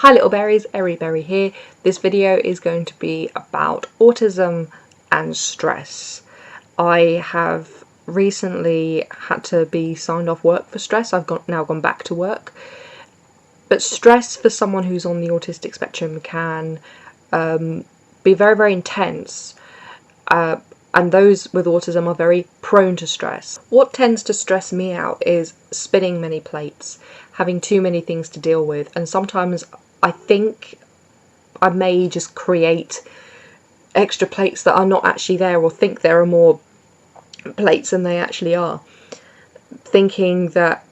Hi little berries, Berry here. This video is going to be about autism and stress. I have recently had to be signed off work for stress. I've now gone back to work. But stress for someone who's on the autistic spectrum can be very, very intense. And those with autism are very prone to stress. What tends to stress me out is spinning many plates, having too many things to deal with, and sometimes I think I may just create extra plates that are not actually there, or think there are more plates than they actually are, thinking that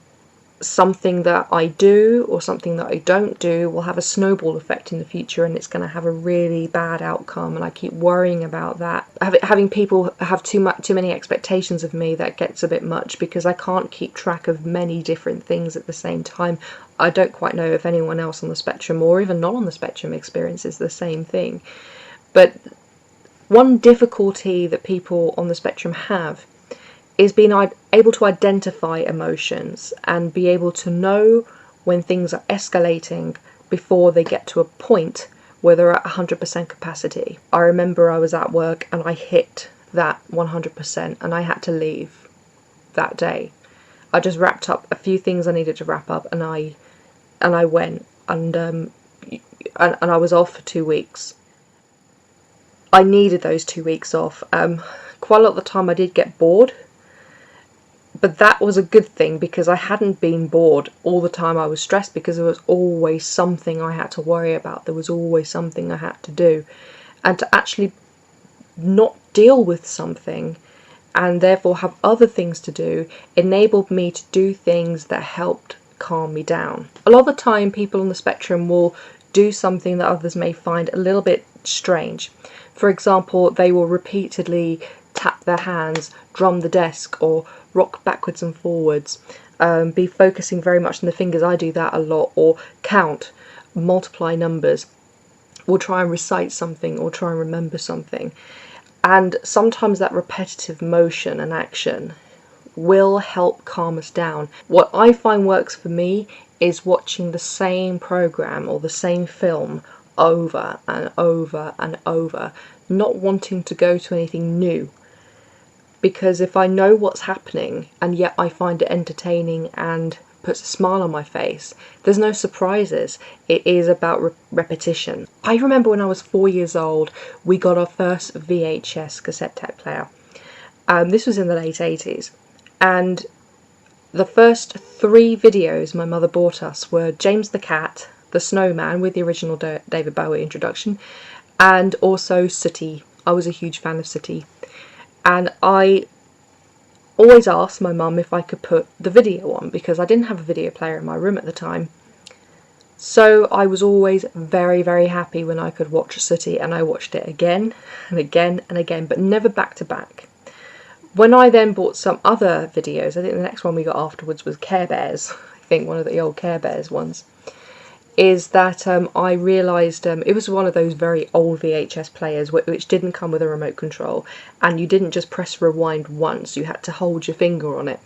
something that I do or something that I don't do will have a snowball effect in the future and it's going to have a really bad outcome, and I keep worrying about that. Having people have too many expectations of me, that gets a bit much because I can't keep track of many different things at the same time. I don't quite know if anyone else on the spectrum or even not on the spectrum experiences the same thing. But one difficulty that people on the spectrum have is being able to identify emotions and be able to know when things are escalating before they get to a point where they're at 100% capacity. I remember I was at work and I hit that 100% and I had to leave that day. I just wrapped up a few things I needed to wrap up and I went and I was off for 2 weeks. I needed those 2 weeks off. Quite a lot of the time I did get bored, but that was a good thing because I hadn't been bored all the time I was stressed, because there was always something I had to worry about, there was always something I had to do. And to actually not deal with something and therefore have other things to do enabled me to do things that helped calm me down. A lot of the time people on the spectrum will do something that others may find a little bit strange. For example, they will repeatedly tap their hands, drum the desk, or rock backwards and forwards, be focusing very much on the fingers. I do that a lot. Or count, multiply numbers, or try and recite something, or try and remember something. And sometimes that repetitive motion and action will help calm us down. What I find works for me is watching the same program or the same film over and over and over, not wanting to go to anything new. Because if I know what's happening and yet I find it entertaining and puts a smile on my face, there's no surprises. It is about repetition. I remember when I was 4 years old, we got our first VHS cassette tape player. This was in the late 80s. And the first 3 videos my mother bought us were James the Cat, The Snowman with the original David Bowie introduction, and also Sooty. I was a huge fan of Sooty. And I always asked my mum if I could put the video on, because I didn't have a video player in my room at the time. So I was always very, very happy when I could watch Sooty, and I watched it again and again and again, but never back to back. When I then bought some other videos, I think the next one we got afterwards was Care Bears, I think one of the old Care Bears ones, is that I realised it was one of those very old VHS players which didn't come with a remote control, and you didn't just press rewind once, you had to hold your finger on it.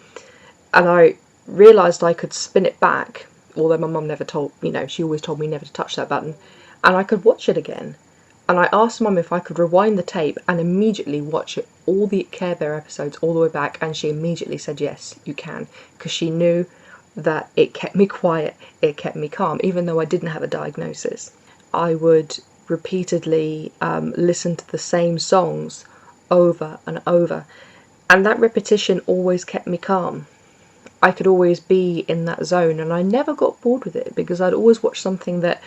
And I realised I could spin it back, although my mum never told, she always told me never to touch that button, and I could watch it again. And I asked Mum if I could rewind the tape and immediately watch it, all the Care Bear episodes all the way back, and she immediately said yes, you can, because she knew that it kept me quiet, it kept me calm, even though I didn't have a diagnosis. I would repeatedly listen to the same songs over and over, and that repetition always kept me calm. I could always be in that zone, and I never got bored with it because I'd always watch something that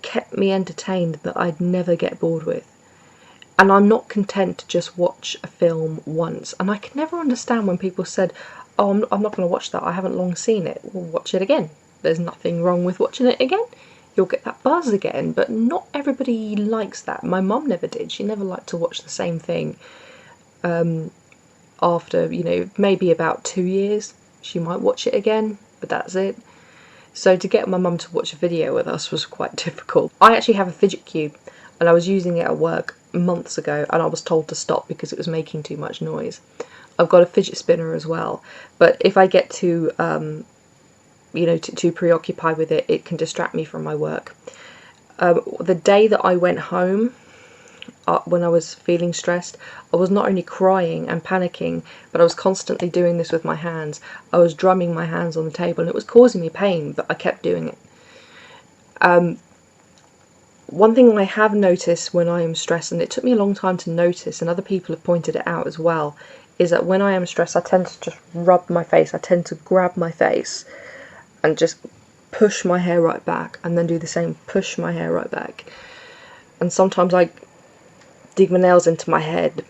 kept me entertained, that I'd never get bored with. And I'm not content to just watch a film once, and I could never understand when people said, oh, I'm not going to watch that, I haven't long seen it. Well, watch it again. There's nothing wrong with watching it again. You'll get that buzz again, but not everybody likes that. My mum never did. She never liked to watch the same thing after, maybe about 2 years. She might watch it again, but that's it. So to get my mum to watch a video with us was quite difficult. I actually have a fidget cube, and I was using it at work months ago, and I was told to stop because it was making too much noise. I've got a fidget spinner as well, but if I get to too preoccupied with it, it can distract me from my work. The day that I went home, when I was feeling stressed, I was not only crying and panicking, but I was constantly doing this with my hands. I was drumming my hands on the table, and it was causing me pain, but I kept doing it. One thing I have noticed when I am stressed, and it took me a long time to notice, and other people have pointed it out as well, is that when I am stressed, I tend to just rub my face. I tend to grab my face and just push my hair right back, and then do the same, push my hair right back. And sometimes I dig my nails into my head,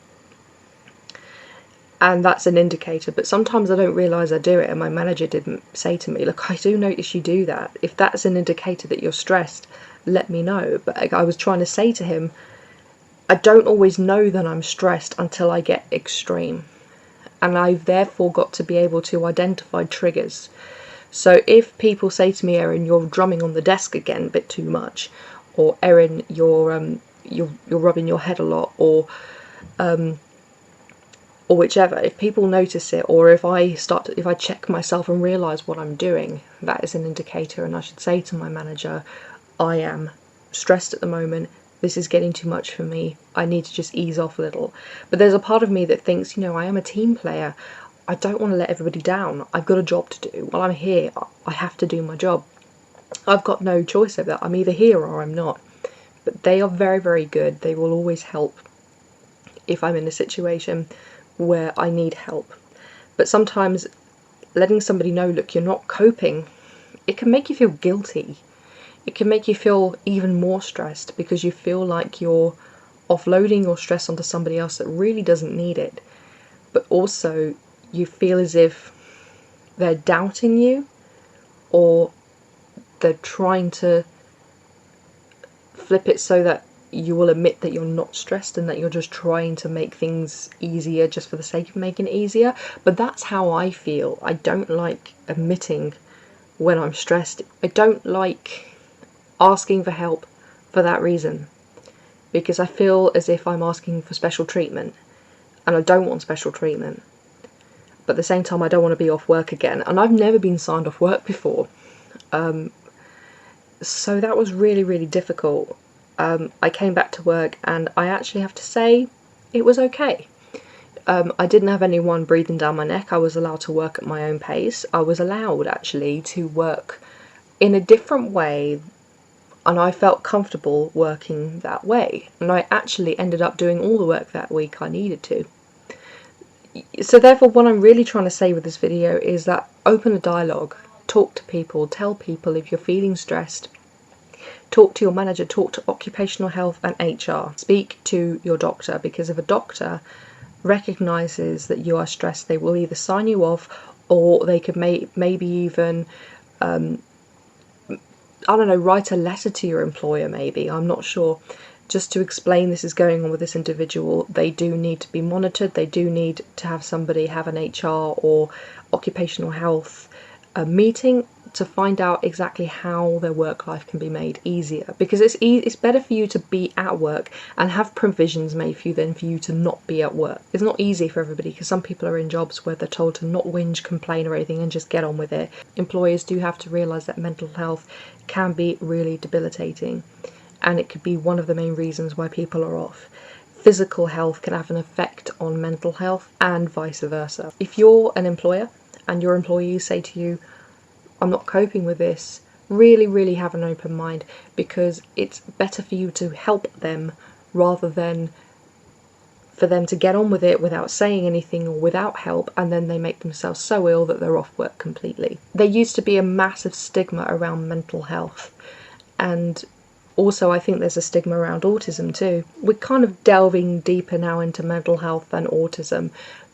and that's an indicator. But sometimes I don't realise I do it, and my manager didn't say to me, look, I do notice you do that. If that's an indicator that you're stressed, let me know. But I was trying to say to him, I don't always know that I'm stressed until I get extreme, and I've therefore got to be able to identify triggers. So if people say to me, Erin, you're drumming on the desk again a bit too much, or Erin, you're rubbing your head a lot, or whichever, if people notice it, or if I check myself and realise what I'm doing, that is an indicator, and I should say to my manager, I am stressed at the moment, this is getting too much for me, I need to just ease off a little. But there's a part of me that thinks, I am a team player, I don't want to let everybody down, I've got a job to do. While I'm here, I have to do my job. I've got no choice over that. I'm either here or I'm not. But they are very, very good. They will always help if I'm in a situation where I need help. But sometimes letting somebody know, look, you're not coping, it can make you feel guilty. It can make you feel even more stressed, because you feel like you're offloading your stress onto somebody else that really doesn't need it. But also you feel as if they're doubting you, or they're trying to flip it so that you will admit that you're not stressed and that you're just trying to make things easier just for the sake of making it easier. But that's how I feel. I don't like admitting when I'm stressed. I don't like asking for help for that reason, because I feel as if I'm asking for special treatment, and I don't want special treatment. But at the same time, I don't want to be off work again, and I've never been signed off work before. So that was really, really difficult. I came back to work, and I actually have to say it was okay. I didn't have anyone breathing down my neck. I was allowed to work at my own pace. I was allowed actually to work in a different way, and I felt comfortable working that way. And I actually ended up doing all the work that week I needed to. So therefore, what I'm really trying to say with this video is that open a dialogue, talk to people, tell people if you're feeling stressed, talk to your manager, talk to occupational health and HR, speak to your doctor, because if a doctor recognises that you are stressed, they will either sign you off, or they could maybe even I don't know, write a letter to your employer maybe, I'm not sure, just to explain this is going on with this individual. They do need to be monitored, they do need to have somebody have an HR or occupational health meeting to find out exactly how their work life can be made easier, because it's better for you to be at work and have provisions made for you than for you to not be at work. It's not easy for everybody, because some people are in jobs where they're told to not whinge, complain or anything and just get on with it. Employers do have to realise that mental health can be really debilitating, and it could be one of the main reasons why people are off. Physical health can have an effect on mental health and vice versa. If you're an employer and your employees say to you, I'm not coping with this, really, really have an open mind, because it's better for you to help them rather than for them to get on with it without saying anything or without help, and then they make themselves so ill that they're off work completely. There used to be a massive stigma around mental health, and also I think there's a stigma around autism too. We're kind of delving deeper now into mental health than autism,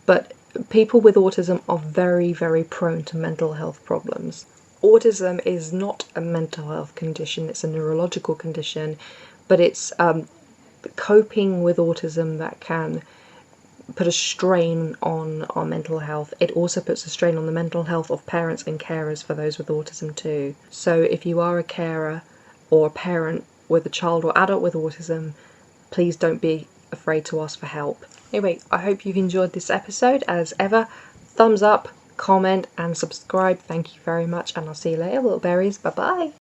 but people with autism are very, very prone to mental health problems. Autism is not a mental health condition, it's a neurological condition, but it's coping with autism that can put a strain on our mental health. It also puts a strain on the mental health of parents and carers for those with autism too. So if you are a carer or a parent with a child or adult with autism, please don't be afraid to ask for help. Anyway, I hope you've enjoyed this episode. As ever, thumbs up, comment and subscribe. Thank you very much, and I'll see you later, little berries. Bye bye.